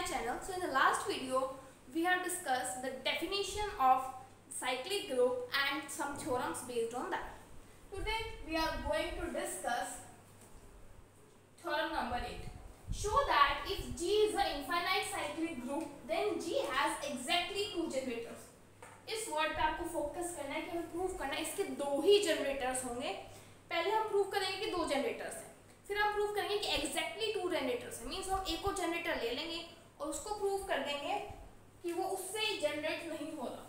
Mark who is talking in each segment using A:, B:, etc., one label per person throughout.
A: channel. So in the last video we have discussed the definition of cyclic group and some theorems based on that. Today we are going to discuss theorem number 8. Show that if G is an infinite cyclic group then G has exactly two generators. इस word पे आपको focus करना है कि हमें prove करना है इसके दो ही जनरेटर्स होंगे. पहले हम प्रूव करेंगे कि दो जनरेटर्स हैं, फिर हम प्रूव करेंगे कि एग्जैक्टली टू जनरेटर्स हैं. मीन्स हम एक और जनरेटर ले लेंगे और उसको प्रूव कर देंगे कि वो उससे जनरेट नहीं हो रहा.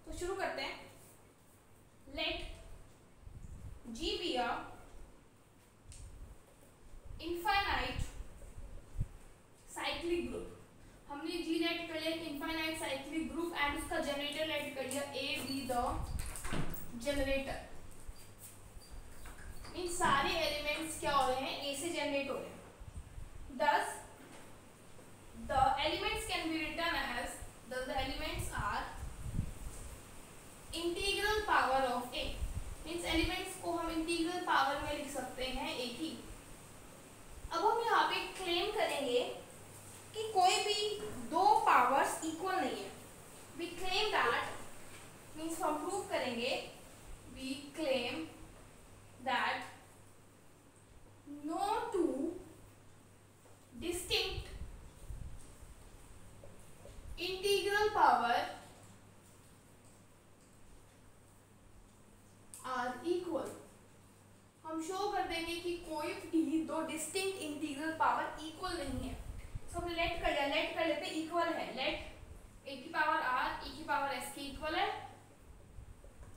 A: तो शुरू करते हैं. Let G be a infinite cyclic group. हमने G लेट कर लिया इनफाइनाइट साइक्लिक ग्रुप एंड उसका जनरेटर लेट कर लिया A बी द जनरेटर. इन सारे एलिमेंट्स क्या हो रहे हैं, A से जनरेट हो रहे हैं. Thus the elements can be written as the elements are integral power of A. Means elements को हम इंटीग्रल पावर में लिख सकते हैं A की. अब हम यहाँ पे क्लेम करेंगे कि कोई भी दो पावर्स इक्वल नहीं है. वी क्लेम दैट मीन्स हम प्रूव करेंगे. We claim that no two distinct integral power are equal. हम शो कर देंगे कि कोई भी दो डिस्टिंक्ट इंटीग्रल पावर इक्वल नहीं है. सो हमने लेट कर लिया, लेट कर लेते इक्वल है. लेट a की पावर r e की पावर s के इक्वल है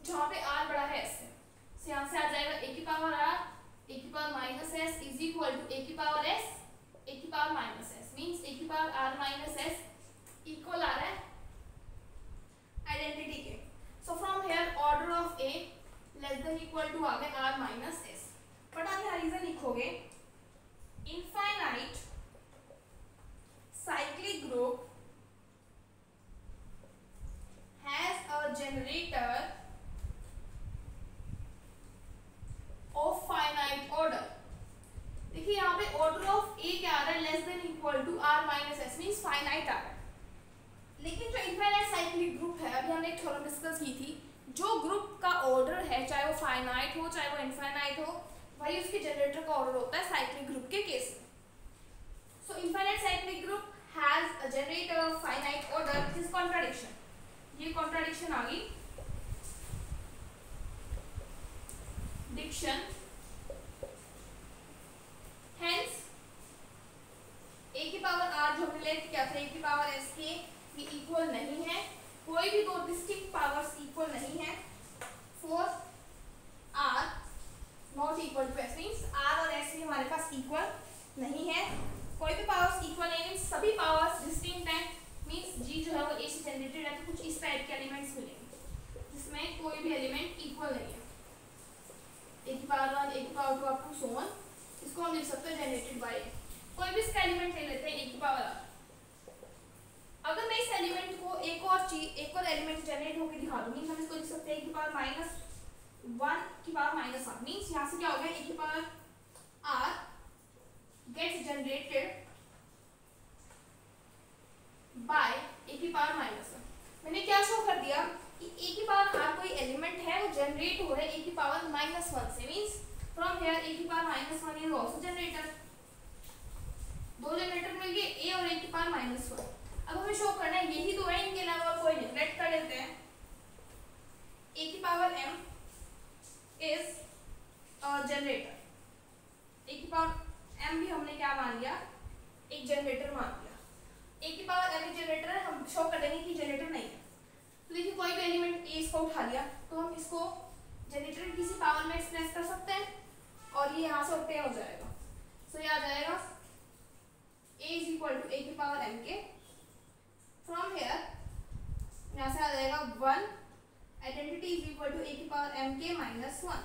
A: जहाँ पे r बड़ा है s से. so यहाँ से आ जाएगा a की पावर r a की power minus s is equal to a की पावर s a की power minus s. Means a की power r minus s equal आ रहा है आइडेंटिटी के. So from here order of a less than equal to आ गया r minus s. But आप यहाँ रीजन लिखोगे infinite cyclic group has a generator of finite order. देखिए यहाँ पे ऑर्डर ऑफ ए क्या आ रहा है, less than equal to R minus S. Means finite आ रहा है. लेकिन जो इनफाइनाइट साइक्लिक ग्रुप है, अभी हमने एक थ्योरम डिस्कस की थी, जो ग्रुप का ऑर्डर है चाहे वो फाइनाइट हो चाहे वो इनफाइनाइट हो, वही उसके जनरेटर का ऑर्डर होता है साइक्लिक ग्रुप के केस में. So infinite cyclic group has a generator of finite order. This contradiction, ये कॉन्ट्राडिक्शन आ गई. डिक्शन हेंस a की पावर r जो हमने लेट किया था a की पावर s के ये इक्वल नहीं है. कोई भी दो डिस्टिंक्ट पावर्स इक्वल नहीं है. For r not equal to s. Means r और s भी हमारे पास इक्वल नहीं है. कोई भी पावर्स इक्वल नहीं है, सभी पावर्स डिस्टिंक्ट हैं. मीन्स g जो है वो a से जनरेटेड है. तो कुछ इस टाइप के एलिमेंट्स मिलेंगे जिसमें कोई भी एलिमेंट इक्वल नहीं है. a की पावर 1 a की power 2 up to so on. इसको हम लिख सकते हैं जनरेटेड बाय a. कोई भी इसका एलिमेंट ले लेते हैं a की पावर r. अगर मैं इस एलिमेंट को एक और एलिमेंट जनरेट होकर दिखा दूं, मींस हम इसको लिख सकते हैं a की पावर माइनस 1 की पावर माइनस r. मींस यहाँ से क्या हो गया, a की power r gets generated by a की पावर माइनस 1. मैंने क्या शो कर दिया कि a की पावर r कोई एलिमेंट है वो जनरेट हो रहा है a की पावर माइनस 1 से. मींस फ्रॉम हियर a की power minus 1 is also generator. दो जनरेटर मिल गए a और a की पावर माइनस 1. अब हमें शो करना है यही दो है, इनके अलावा और कोई नहीं. लेट कर लेते हैं a की power m is generator. a की पावर m भी हमने क्या मान लिया, एक जनरेटर मान लिया. a की पावर m एक जनरेटर है, हम शो कर देंगे कि जनरेटर नहीं है. तो देखिए कोई भी एलिमेंट a इसको उठा लिया तो हम इसको जनरेटर की किसी पावर में एक्सप्रेस कर सकते हैं और ये यहाँ से ओपन हो जाएगा. सो ये आ जाएगा a is equal to a की पावर m के. फ्रॉम हेयर यहाँ से आ जाएगा 1 identity is equal to a की पावर m के माइनस 1.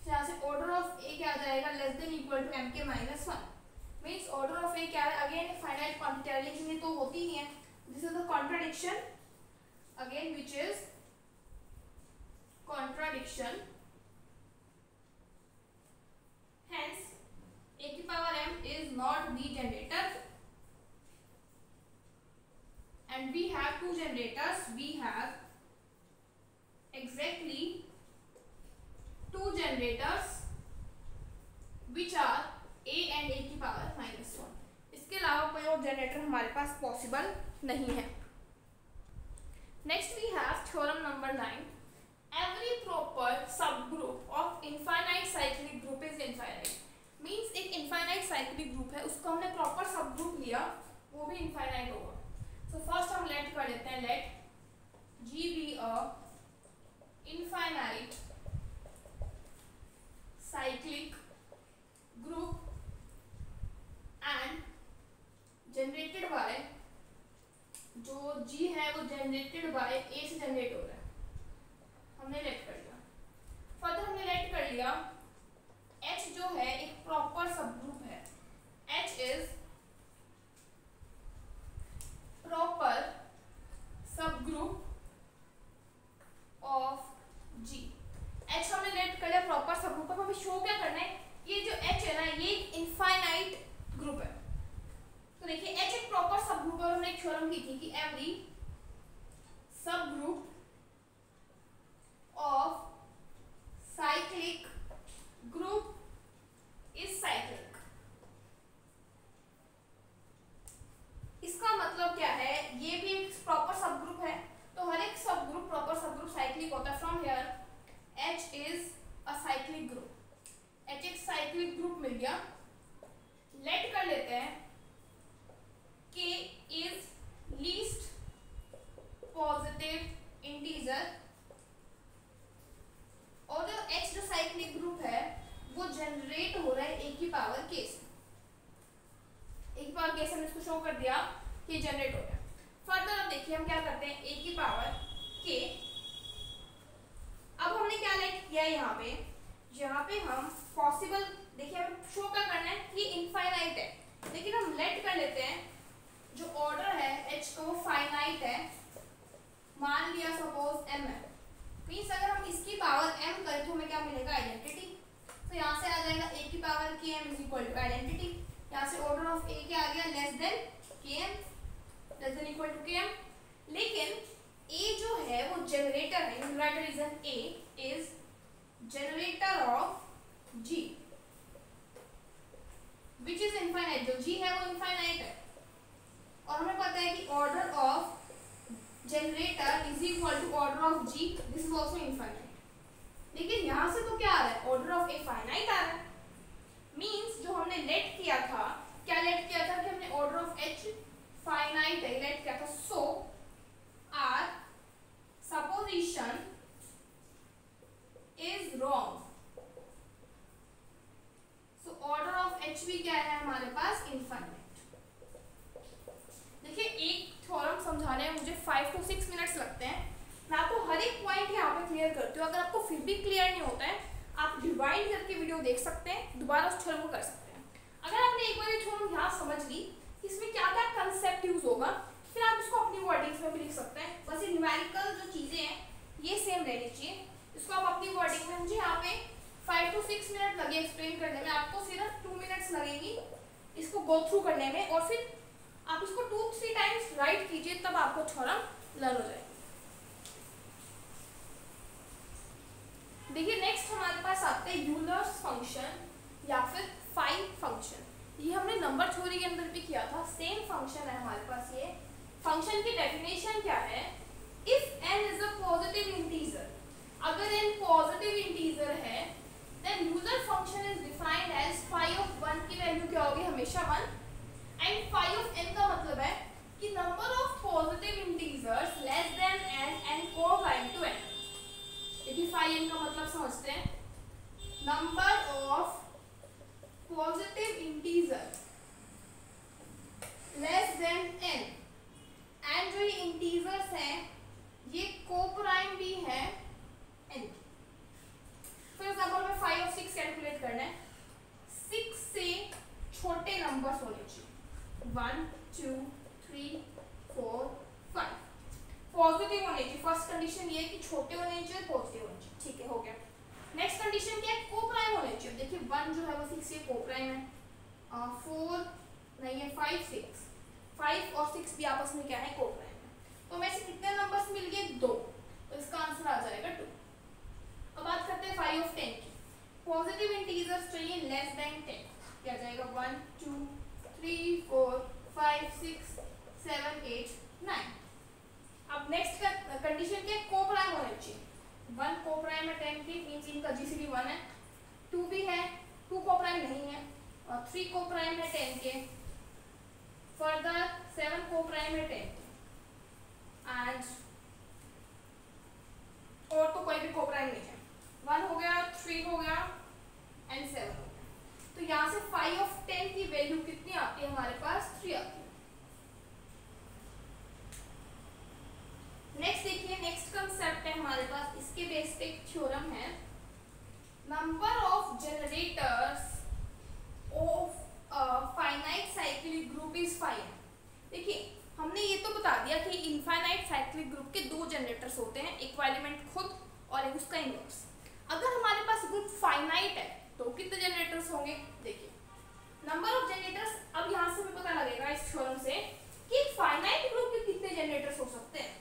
A: यहाँ से ऑर्डर ऑफ a क्या आ जाएगा, less than equal to m के minus 1. Means order of a क्या है, अगेन फाइनाइट क्वांटिटी है लेकिन ये तो होती ही है. This is the contradiction again which is contradiction. Hence a की power m is not the generator. generators, we have exactly two generators which are a and a की पावर -1. इसके अलावा कोई और जनरेटर हमारे पास पॉसिबल नहीं है. Next we have theorem number 9. Every proper subgroup of infinite cyclic group is infinite. Means एक infinite cyclic group है, उसको हमने प्रॉपर सब ग्रुप लिया, वो भी इनफाइनाइट होगा. सो फर्स्ट हम लेट कर लेते हैं, let G be a infinite cyclic group and generated by, जो G है वो जनरेटेड बाय A से जनरेट हो रहा है, हमने लेट कर लिया. फर्दर हमने लेट कर लिया H जो है एक प्रॉपर सब ग्रुप है. H इज प्रॉपर सब ग्रुप ऑफ G. H हमने लेट कर लिया प्रॉपर सब ग्रुप. अब हमें शो क्या करना है, ये जो H है ना ये एक इनफाइनाइट ग्रुप है. तो देखिए H एक प्रॉपर सब ग्रुप है और हमने एक थ्योरम की थी कि एवरी सब group of cyclic group is cyclic. इसका मतलब क्या है, ये भी एक प्रॉपर सब ग्रुप है, तो हर एक सब ग्रुप प्रॉपर सब ग्रुप साइक्लिक होता है. From here H is a cyclic group. H एक साइक्लिक ग्रुप मिल गया. लेट कर लेते हैं K is least positive integer. और जो H जो साइक्लिक ग्रुप है वो जनरेट हो रहा है A की पावर K से. A की पावर K से हमने इसको शो कर दिया कि जनरेट हो रहा है. फर्दर अब देखिए हम क्या करते हैं, A की पावर K. अब हमने क्या लेट किया है यहाँ पे हम पॉसिबल, देखिए हमें शो क्या करना है कि इनफाइनाइट है, लेकिन हम लेट कर लेते हैं जो ऑर्डर है H का वो फाइनाइट है. मान लिया सपोज M है, मीन्स अगर हम इसकी पावर M करें तो हमें क्या मिलेगा, आइडेंटिटी. तो यहाँ से आ जाएगा A की power Km is equal to identity. यहाँ से ऑर्डर ऑफ A क्या आ गया, less than Km, less than equal to Km. लेकिन A जो है वो जनरेटर है, unit reason A is generator of G which is infinite. जो G है वो इनफाइनाइट है और हमें पता है कि order of generator is equal to order of G, this is also infinite. लेकिन यहाँ से तो क्या आ रहा है, ऑर्डर ऑफ A फाइनाइट आ रहा है. मींस जो हमने लेट किया था, क्या लेट किया था कि हमने ऑर्डर ऑफ H फाइनाइट है लेट किया था. So our supposition is wrong. So order of H भी क्या है हमारे पास, इनफाइनाइट. देखिए एक थ्योरम समझाने में मुझे 5 to 6 मिनट्स लगते हैं. मैं आपको हर एक पॉइंट यहाँ पे क्लियर करती हूँ. अगर आपको फिर भी क्लियर नहीं होता है, आप डिवाइड करके वीडियो देख सकते हैं, दोबारा उस थ्योरम को कर सकते हैं. अगर आपने एक बार ये थ्योरम यहाँ समझ ली इसमें क्या क्या कंसेप्ट यूज होगा, फिर आप इसको अपनी वर्डिंग्स में भी लिख सकते हैं. बस ये न्यूमेरिकल जो चीज़ें हैं ये सेम रहनी चाहिए. इसको आप अपनी वर्डिंग में, मुझे यहाँ पे 5 to 6 मिनट लगे एक्सप्लेन करने में, आपको सिर्फ 2 मिनट्स लगेंगी इसको गो थ्रू करने में. और फिर आप इसको 2-3 टाइम्स राइट कीजिए, तब आपको थ्योरम लर्न हो जाएगा. देखिए नेक्स्ट हमारे पास आते हैं यूलर्स फंक्शन या फिर फाई फंक्शन. ये हमने नंबर थ्योरी के अंदर भी किया था, सेम फंक्शन है हमारे पास. ये फंक्शन की डेफिनेशन क्या है, if n is a positive integer, अगर n पॉजिटिव इंटीजर है then Euler function is defined as phi of 1 की वैल्यू क्या होगी, हमेशा 1. एंड फाई ऑफ n का मतलब है कि number of positive integers less than n and coefficient to n. देखिए फाई n का मतलब समझते हैं, number of positive integer less than n. And जो ये इंटीजर्स हैं ये कोप्राइम भी है n. फॉर एग्जांपल में 5 और 6 कैलकुलेट करना है, 6 से छोटे नंबर्स होने चाहिए, 1 2 3 4 5. पॉजिटिव होने चाहिए. फर्स्ट कंडीशन ये है कि छोटे होने चाहिए, पॉजिटिव होने चाहिए. ठीक है, हो गया. नेक्स्ट कंडीशन क्या है, कोप्राइम होने चाहिए. देखिए 1 जो है वो 6 से कोप्राइम है, 4 नहीं है 5 6, 5 और 6 भी आपस में क्या है, कोप्राइम है. तो हमें से कितने नंबर्स मिल गए? 2, तो इसका आंसर आ जाएगा 2। अब बात करते हैं 5 ऑफ 10 की। पॉजिटिव इंटीजर्स चाहिए लेस देन 10, क्या जाएगा? 1 2 3 4 5 6 7 8 9। अब नेक्स्ट का कंडीशन क्या है? कोप्राइम होना चाहिए। 1 कोप्राइम है 10 की, मींस इनका जीसीडी 1 है। 2 भी है, 2 कोप्राइम नहीं है, और 3 कोप्राइम है 10 के। फर्दर 7 कोप्राइम है 10 के, एंड और तो कोई भी कोप्राइम नहीं है। 1 हो गया, 3 हो गया एंड 7 हो गया। तो यहाँ से 5 ऑफ 10 की वैल्यू कितनी आती है हमारे पास? 3 आती है। नेक्स्ट देखिए, नेक्स्ट कंसेप्ट है हमारे पास, इसके बेस पे एक थ्योरम है। Number of generators of finite cyclic group is 5। देखिए हमने ये तो बता दिया कि इनफाइनाइट साइक्लिक ग्रुप के 2 जनरेटर्स होते हैं, एक एलिमेंट खुद और एक उसका इनवर्स। अगर हमारे पास ग्रुप फाइनाइट है तो कितने जनरेटर्स होंगे? देखिए नंबर ऑफ जनरेटर्स, अब यहाँ से हमें पता लगेगा इस थ्योरम से कि फाइनाइट ग्रुप के कितने जनरेटर्स हो सकते हैं।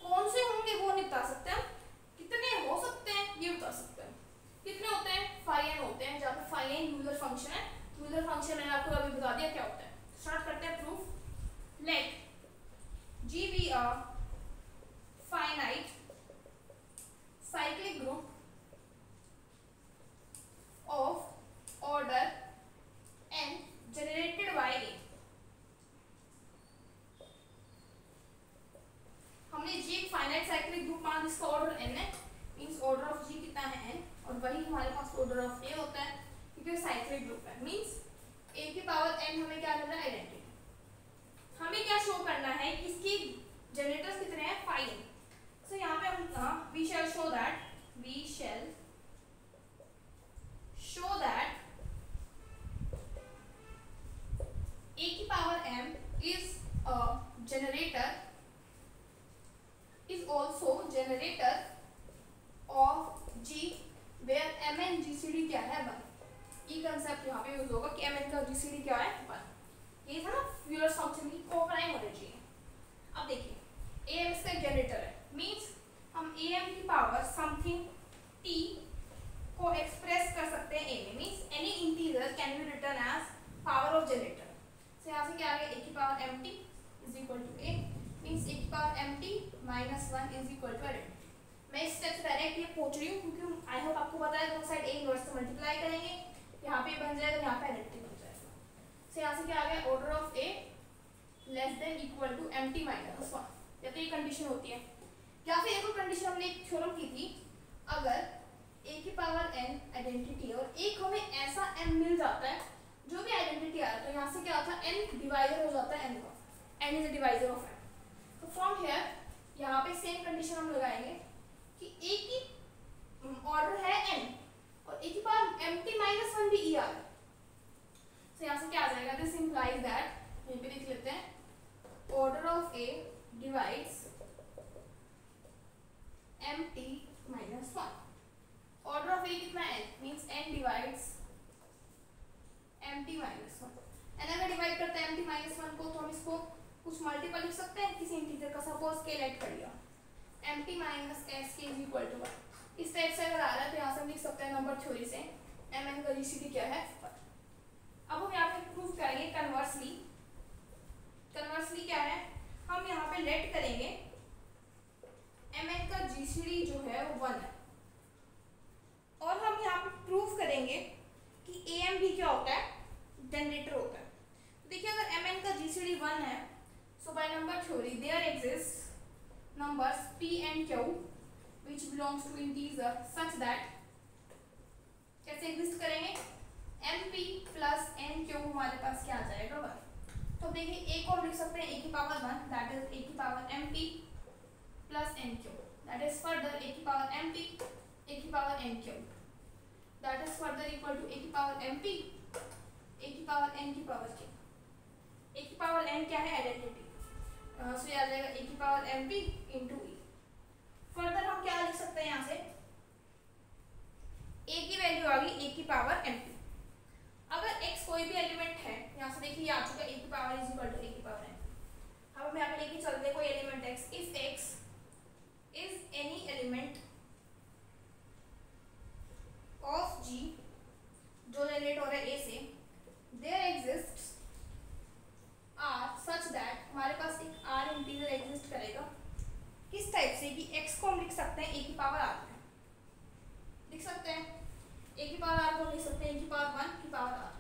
A: कौन से होंगे वो नहीं बता सकते हम, कितने हो सकते हैं ये बता सकते हैं। कितने होते हैं? n होते हैं, जहाँ पे n यूलर फंक्शन है। यूलर फंक्शन मैंने आपको अभी बता दिया क्या होता है। स्टार्ट करते हैं proof. Let G be a finite cyclic group of order n generated by A। हमने G एक फाइनाइट साइक्लिक ग्रुप मान जिसका ऑर्डर n है, मींस ऑर्डर ऑफ G कितना है? n, और वही हमारे पास ऑर्डर ऑफ A होता है क्योंकि साइक्लिक ग्रुप है। मींस A की पावर n हमें क्या मिल रहा है? आइडेंटिटी। हमें क्या शो करना है कि इसकी जनरेटर्स कितने हैं? 5। सो यहाँ पे हम we shall show that A की power m is a generator, is also generator of G where mn GCD क्या है? 1। ये कंसेप्ट यहाँ पे यूज होगा कि mn का GCD क्या है? 1। ये था ना यूलर फंक्शन की कोप्राइम होना चाहिए। अब देखिए am इसका जनरेटर है, मींस हम am की पावर समथिंग t को एक्सप्रेस कर सकते हैं a में, means any integer can be written as power of generator. तो यहाँ से क्या आ गया? a की power mt is equal to a, means a की power mt minus 1 is equal to identity. मैं इस स्टेप से डायरेक्ट ये पूछ रही हूँ क्योंकि आई होप आपको पता है दोनों साइड a इनवर्स से मल्टीप्लाई करेंगे, यहाँ पे बन जाएगा, यहाँ पे आइडेंटिटी बन जाएगा। तो यहाँ से क्या आ गया? Order of a less than equal to mt minus 1, या तो ये कंडीशन होती है। या फिर एक और कंडीशन हमने एक थ्योरम की थी, अगर a की पावर n आइडेंटिटी है और एक हमें ऐसा m मिल जाता है जो भी आइडेंटिटी आया, तो यहाँ से क्या होता है? n डिवाइजर हो जाता है n का, n is a divisor of m। तो फ्रॉम हियर यहाँ पे सेम कंडीशन हम लगाएंगे कि a की ऑर्डर है n और a की पावर mt माइनस 1 भी e आ गया। तो यहाँ से क्या आ जाएगा? दिस इंप्लाइज दैट, यहीं पे लिख लेते हैं, order of a divides mt minus 1। Order of a कितना है? Means n divides mt minus 1। n अगर डिवाइड करते हैं mt माइनस 1 को, तो हम इसको कुछ मल्टीपल लिख सकते हैं किसी इंटीजर का। सपोज k लेट कर लिया, mt minus s k is equal to 1। इस टाइप से अगर आ रहा है तो यहाँ से हम लिख सकते हैं नंबर थ्योरी से mn का जीसीडी क्या है? 1। अब हम यहाँ पे प्रूव करेंगे कन्वर्सली। कन्वर्सली क्या है? हम यहाँ पे लेट करेंगे mn का जीसीडी जो है वो 1 है, और हम यहाँ पे प्रूव करेंगे कि am भी क्या होता है? जनरेटर होता है। तो देखिए अगर mn का जीसीडी 1 है, so by number theory there exist numbers p and q which belongs to integer such that, कैसे एग्जिस्ट करेंगे? mp प्लस nq हमारे पास क्या आ जाएगा? 1। तो देखिए a को हम लिख सकते हैं a की पावर 1, दैट इज a की power mp plus nq, that is further a की पावर mp a की power nq, that is further equal to a की पावर mp a की पावर n की पावर q। a की power n क्या है? Identity. सो ये आ जाएगा a की power mp into e। Further हम क्या लिख सकते हैं? यहाँ से a की वैल्यू आ गई a की पावर mp। अगर x कोई भी एलिमेंट है, यहाँ से देखिए ये आ चुका है a की power is equal to a की पावर n। अब हम यहाँ पे लेके चलते हैं कोई element x, if x is any element of g जो जनरेट हो रहा है a से, there exists r such that, हमारे पास एक r इंटीजर एग्जिस्ट करेगा किस टाइप से कि x को हम लिख सकते हैं a की पावर r में, लिख सकते हैं a की पावर r को लिख सकते हैं a की पावर 1 की पावर r,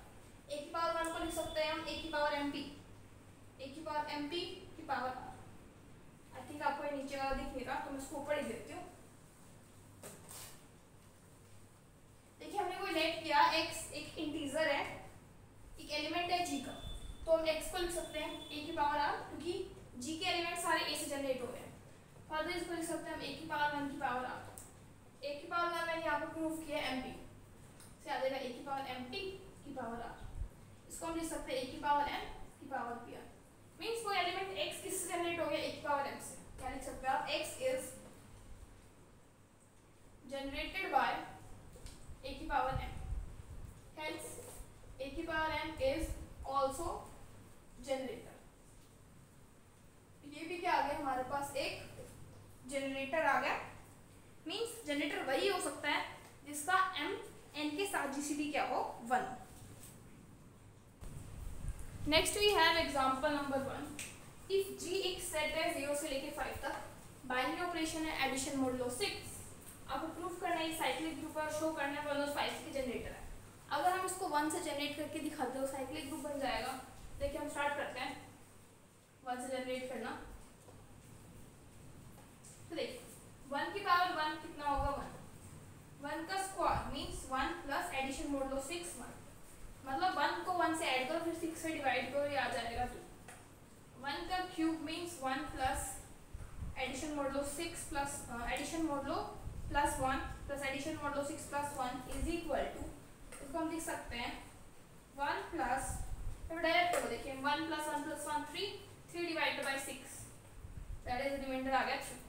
A: a की पावर 1 को लिख सकते हैं हम a की पावर mp, a की पावर mp की पावर r। आई थिंक आपको ये नीचे वाला दिख नहीं रहा तो मैं इसको ऊपर ही देती हूँ। देखिए हमने कोई लेट किया x एक इंटीजर है, एक एलिमेंट है g का, तो हम x को लिख सकते हैं a की पावर r क्योंकि g के एलिमेंट सारे a से जनरेट हो रहे हैं। फर्दर इसको लिख सकते हैं हम a की पावर 1 की पावर r, a की पावर 1 मैंने यहाँ पर प्रूव किया mp से आ जाएगा a की पावर mp की पावर r, इसको हम लिख सकते हैं a की पावर m की पावर p r। मीन्स कोई एलिमेंट x किससे जनरेट हो गया a की पावर m से, क्या लिख सकते हैं आप x is generated by a की पावर m, hence a की power m is also generator. ये भी क्या आ गया हमारे पास एक जनरेटर आ गया। मीन्स जनरेटर वही हो सकता है जिसका m n के साथ जीसीडी क्या हो 1। Next we have example number 1। If g एक सेट है 0 से लेके 5 तक, बाइनरी ऑपरेशन है एडिशन मॉडुलो 6, आपको प्रूफ करना है साइक्लिक ग्रुप और शो करना है 1 और 5 के जनरेटर है। अगर हम इसको 1 से जनरेट करके दिखाते हो साइक्लिक ग्रुप बन जाएगा। देखिए हम स्टार्ट करते हैं 1 से जनरेट करना। तो देखिए 1 की पावर 1 कितना होगा 1, 1 का square means 1 plus addition modulo 6 1, मतलब 1 को 1 से ऐड करो फिर 6 से डिवाइड करो, ये आ जाएगा 2। 1 का cube means 1 plus addition modulo 6 plus addition modulo plus 1 plus addition modulo 6 plus 1 is equal to, इसको हम लिख सकते हैं 1 प्लस, तो डायरेक्ट करो देखिए 1 plus 1 plus 1 3 divided by 6, that is remainder आ गया 3।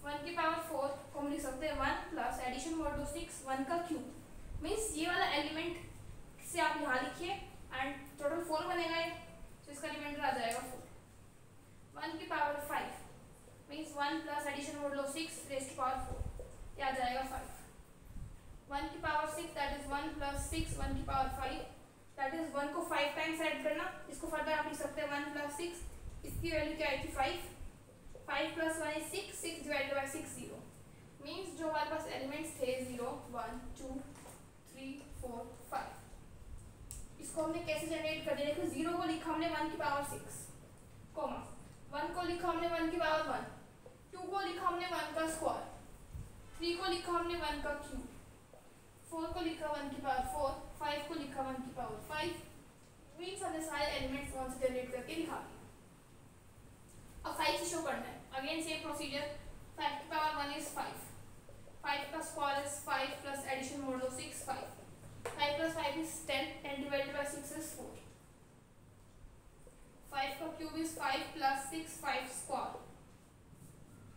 A: 1 की पावर 4 को हम लिख सकते हैं 1 प्लस एडिशन मॉडुलो 6 1 का क्यूब मींस ये वाला एलिमेंट से आप यहाँ लिखिए एंड टोटल 4 बनेगा ये, तो इसका रिमाइंडर आ जाएगा 4। 1 की power 5 means 1 plus addition modulo 6 raise to power 4, ये आ जाएगा 5। 1 की पावर 6 दैट इज 1 प्लस 6 1 की पावर 5, दैट इज 1 को 5 टाइम्स ऐड करना, इसको फर्दर आप लिख सकते हैं 1 प्लस 6, इसकी वैल्यू क्या आई थी 5, 5 plus 1 is 6, 6 divided by 6 0, means जो हमारे पास एलिमेंट्स थे 0 1 2 3 4 5, इसको हमने कैसे जनरेट कर दिया। देखो 0 को लिखा हमने 1 की पावर 6 कोमा, 1 को लिखा हमने 1 की पावर 1, 2 को लिखा हमने 1 का स्क्वायर, 3 को लिखा हमने 1 का क्यूब, 4 को लिखा 1 की पावर 4, 5 को लिखा 1 की पावर 5, मींस हमने सारे एलिमेंट्स 1 से जनरेट करके दिखा दिया। अब 5 से शो करना है, अगेन सेम प्रोसीजर, 5 की पावर 1 इज 5, 5 का square is 5 plus addition modulo 6 5, 5 plus 5 is 10, 10 divided by 6 is 4, 5 का क्यूब is 5 plus 6 5 square,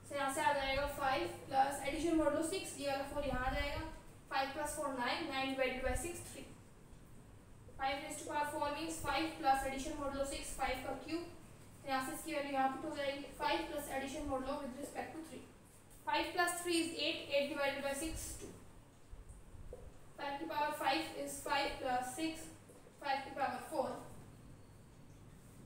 A: से यहाँ से आ जाएगा 5 plus एडिशन मॉडुलो 6, ये वाला 4 यहाँ आ जाएगा, 5 plus 4 9, 9 divided by 6 3, 5 raised to power 4 means 5 plus addition modulo 6 5 का क्यूब, यहाँ से इसकी वैल्यू यहाँ पुट हो जाएगी 5 plus addition modulo with respect to 3, 5 plus 3 is 8, 8 divided by 6 2, 5 की पावर 5 is 5 plus 6 5 की पावर 4,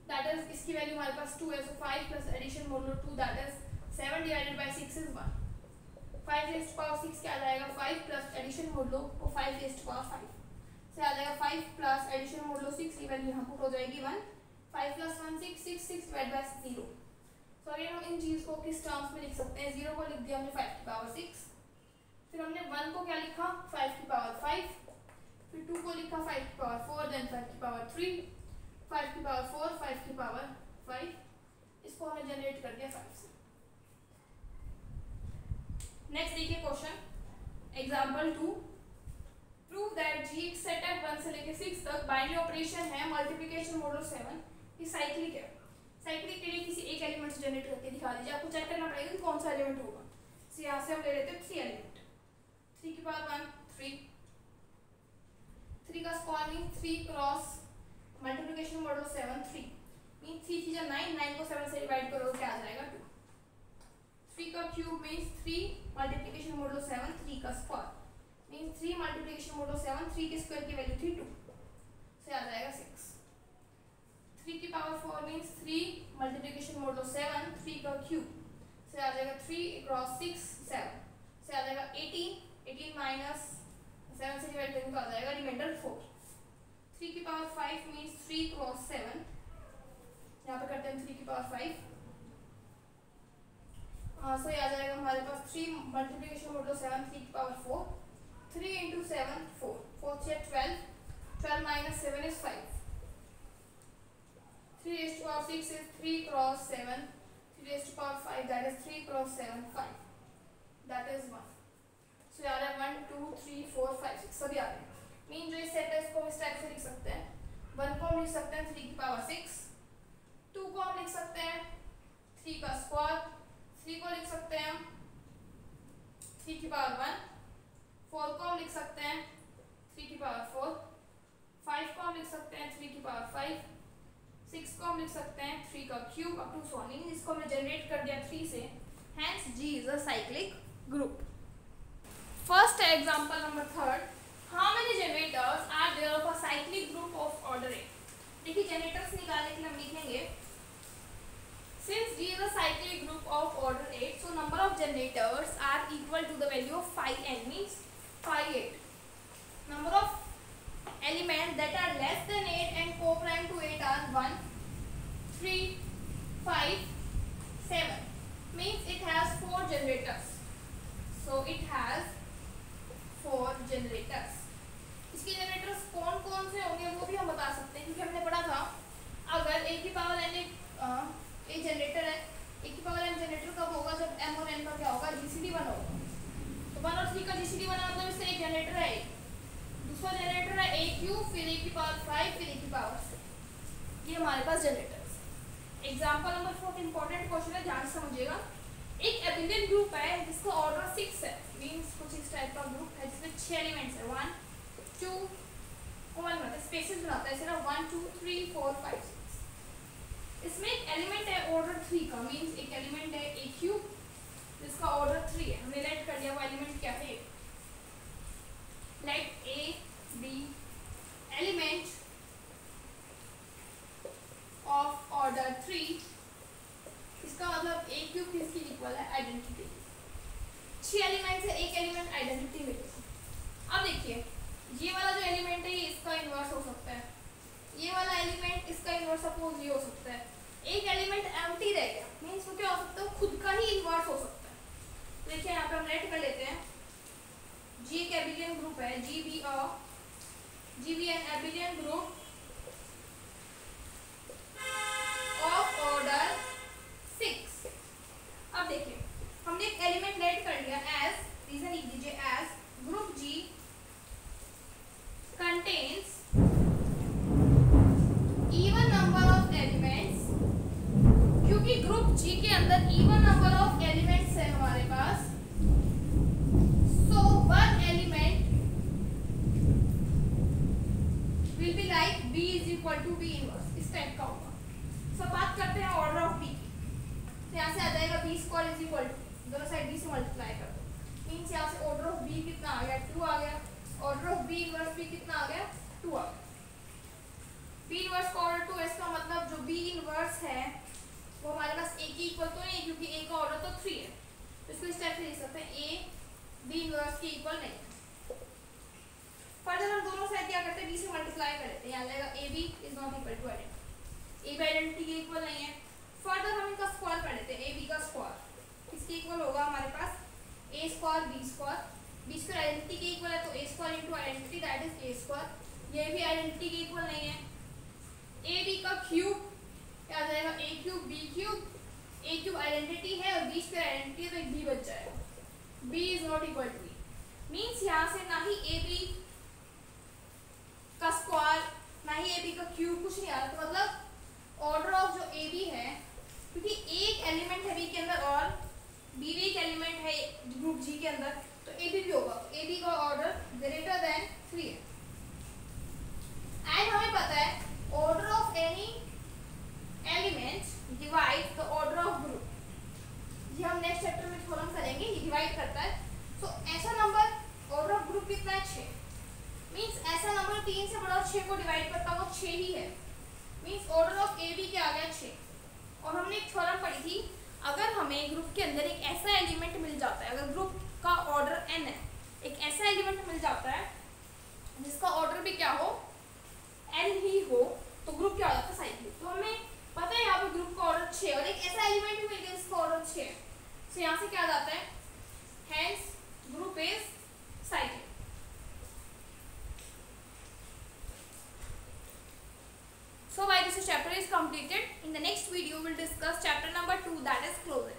A: that is इसकी वैल्यू हमारे पास 2 है, so 5 plus addition modulo 2 that is 7 divided by 6 is 1, 5 raised to power 6 क्या आ जाएगा 5 plus एडिशन मॉडुलो वो 5 raised to power 5 से आ जाएगा 5 plus एडिशन मॉडुलो 6, ये वैल्यू यहाँ पुट हो जाएगी 1, 5 plus 1 6 6 6 divided by 0। So again हम इन चीज़ को किस टर्म्स में लिख सकते हैं, 0 को लिख दिया हमने 5 की पावर 6, फिर हमने 1 को क्या लिखा 5 की पावर 5, फिर 2 को लिखा 5 की पावर 4, देन 5 की पावर 3, 5 की पावर 4, 5 की पावर 5, इसको हमने जनरेट कर दिया 5 से। नेक्स्ट देखिए question example 2, prove that g एक सेट है 1 से लेके 6 तक, बाइनरी ऑपरेशन है मल्टीप्लिकेशन मॉडुलो 7, ये साइक्लिक है। साइक्लिक के लिए किसी एक एलिमेंट से जनरेट करके दिखा दीजिए, आपको चेक करना पड़ेगा कि कौन सा एलिमेंट होगा। तो यहाँ से हम ले लेते हैं 3 एलिमेंट, 3 की पावर 1 3, 3 का square mean 3 cross multiplication modulo 7 3, mean 3 3 जा 9, 9 को 7 से डिवाइड करो क्या आ जाएगा 2। 3 का क्यूब मीन्स 3 मल्टीप्लिकेशन मोडो 7, 3 का स्क्वायर मीन्स 3 मल्टीप्लिकेशन मोडो 7, 3 के स्क्वायर की वैल्यू थी 2 से आ जाएगा 6। 3 की पावर 4 मीन्स 3 मल्टीप्लिकेशन मोडो 7, 3 का क्यूब से आ जाएगा 3 क्रॉस 6 7 से आ जाएगा 18, 18 माइनस 7 से डिवाइड करेंगे तो आ जाएगा रिमाइंडर 4। 3 की पावर 5 मीन्स 3 क्रॉस 7, यहाँ पे करते हैं 3 की पावर 5, सो ये आ जाएगा हमारे पास 3 मल्टीप्लिकेशन मोडो 7, 3 की पावर 4, 3 into 7 4, 4 से 12, 12 minus 7 is 5, 3 raised to power 6 is 3 cross 7, 3 raised to power 5 that is 3 cross 7 5, that is 1। सो यार 1 2 3 4 5 6 सभी आ गए। मीन जो ये सेट है इसको इस टाइप से लिख सकते हैं, 1 को हम लिख सकते हैं 3 की पावर 6, 2 को हम लिख सकते हैं 3 का स्क्वायर, 3 को लिख सकते हैं 3 की पावर 1, 4 को हम लिख सकते हैं 3 की पावर 4, 5 को हम लिख सकते हैं 3 की पावर 5, 6 को हम लिख सकते हैं 3 का cube up to so on. इसको हमने जनरेट कर दिया 3 से, hence G is a cyclic group. First example number 3, how many generators are there of a cyclic group of order 8। देखिए जनरेटर्स निकालने के लिए हम लिखेंगे since G is a cyclic group of order 8, so number of generators are equal to the value of phi n means phi 8. Number of elements that are less than 8 and co-prime to 8 are 1, 3, 5, 7. Means it has 4 generators. So it has 4 generators. इसके generators कौन कौन से होंगे वो भी हम बता सकते हैं, क्योंकि हमने पढ़ा था अगर a की पावर n एक जनरेटर है, a की पावर n जनरेटर कब होगा जब m और n का क्या होगा जीसीडी 1 होगा। तो 1 और 3 का जीसीडी 1 मतलब इससे एक जनरेटर है, दूसरा जनरेटर है a क्यूब, फिर a की पावर 5, फिर a की पावर 6। ये हमारे पास generators. Example number 4 important question है, ध्यान से समझिएगा। एक एबिलियन ग्रुप है जिसका ऑर्डर 6 है, मींस कुछ इस टाइप का ग्रुप है जिसमें 6 एलिमेंट्स है, 1 2 कॉमन बनाता है, स्पेसेस बनाता है ऐसे ना 1 2 3 4 5 6। इसमें एक एलिमेंट है ऑर्डर 3 का, मींस एक एलिमेंट है a क्यूब जिसका ऑर्डर 3 है, हमने लेट कर लिया वो एलिमेंट क्या है, let a be element of order 3। इसका मतलब a क्यूब किसकी इक्वल है, आइडेंटिटी। 6 एलिमेंट से एक एलिमेंट आइडेंटिटी मिलेगी। अब देखिए ये वाला जो एलिमेंट है ये इसका इन्वर्स हो सकता है, ये वाला एलिमेंट इसका इन्वर्स सपोज ये हो सकता है, एक एलिमेंट एम्प्टी रह गया मींस वो क्या हो सकता है, खुद का ही इन्वर्स हो सकता है। देखिए यहाँ पे हम लेट कर लेते हैं G एक एबिलियन ग्रुप है, G be an abelian group of order 6। अब देखिए हमने एक एलिमेंट लेट कर लिया एज, रीजन लिख दीजिए age group G contains even number of elements, क्योंकि ग्रुप G के अंदर even number of elements है हमारे पास, so one element will be like B is equal to B inverse, इस टाइप का होगा। so बात करते हैं ऑर्डर ऑफ B की, तो यहाँ से आ जाएगा B square is equal to, दोनों साइड B से मल्टीप्लाई कर दो, मीन्स यहाँ से ऑर्डर ऑफ B कितना आ गया 2 आ गया, ऑर्डर ऑफ B इनवर्स भी कितना आ गया 2 आ गया। B इनवर्स का ऑर्डर 2, इसका मतलब जो B इनवर्स है वो हमारे पास A की इक्वल तो नहीं है क्योंकि A का ऑर्डर तो 3 है, तो इसको इस टाइप से लिख सकते हैं A B इनवर्स की इक्वल नहीं है। फर्दर हम दोनों साइड क्या करते हैं B से मल्टीप्लाई कर लेते हैं, यहाँ आएगा AB is not equal to identity, A भी आइडेंटिटी के इक्वल नहीं है। फर्दर हम इनका स्क्वायर कर लेते हैं, AB का स्क्वायर किसके इक्वल होगा हमारे पास A square B square, B square identity के इक्वल है तो A square into identity that is A square, ये भी आइडेंटिटी के इक्वल नहीं है। AB का क्यूब क्या आ जाएगा A cube B cube, A cube identity है और B स्क्वायर आइडेंटिटी है तो एक B बच जाएगा, B is not equal to B। Means यहाँ से ना ही AB का स्क्वायर ना ही AB का क्यूब कुछ नहीं आ रहा, तो मतलब ऑर्डर ऑफ जो AB है, क्योंकि एक एलिमेंट है B के अंदर और B भी एक एलिमेंट है ग्रुप G के अंदर, तो AB भी होगा, तो AB का ऑर्डर ग्रेटर देन 3 है। एंड हमें पता है ऑर्डर ऑफ एनी 3 से बड़ा 6 को डिवाइड करता है वो 6 ही है, means order of A B क्या आ गया 6। और हमने एक थ्योरम पढ़ी थी, अगर हमें ग्रुप के अंदर एक ऐसा एलिमेंट मिल जाता है, अगर ग्रुप का ऑर्डर n है, एक ऐसा एलिमेंट मिल जाता है जिसका ऑर्डर भी क्या हो n ही हो, तो ग्रुप क्या हो जाता है साइक्लिक। तो हमें पता है यहाँ पे ग्रुप का ऑर्डर 6 और एक ऐसा एलिमेंट भी मिल गया जिसका ऑर्डर 6 है, तो यहाँ से क्या आ जाता है, hence group is cyclic. So by this chapter is completed. In the next video we will discuss chapter number 2, that is closure.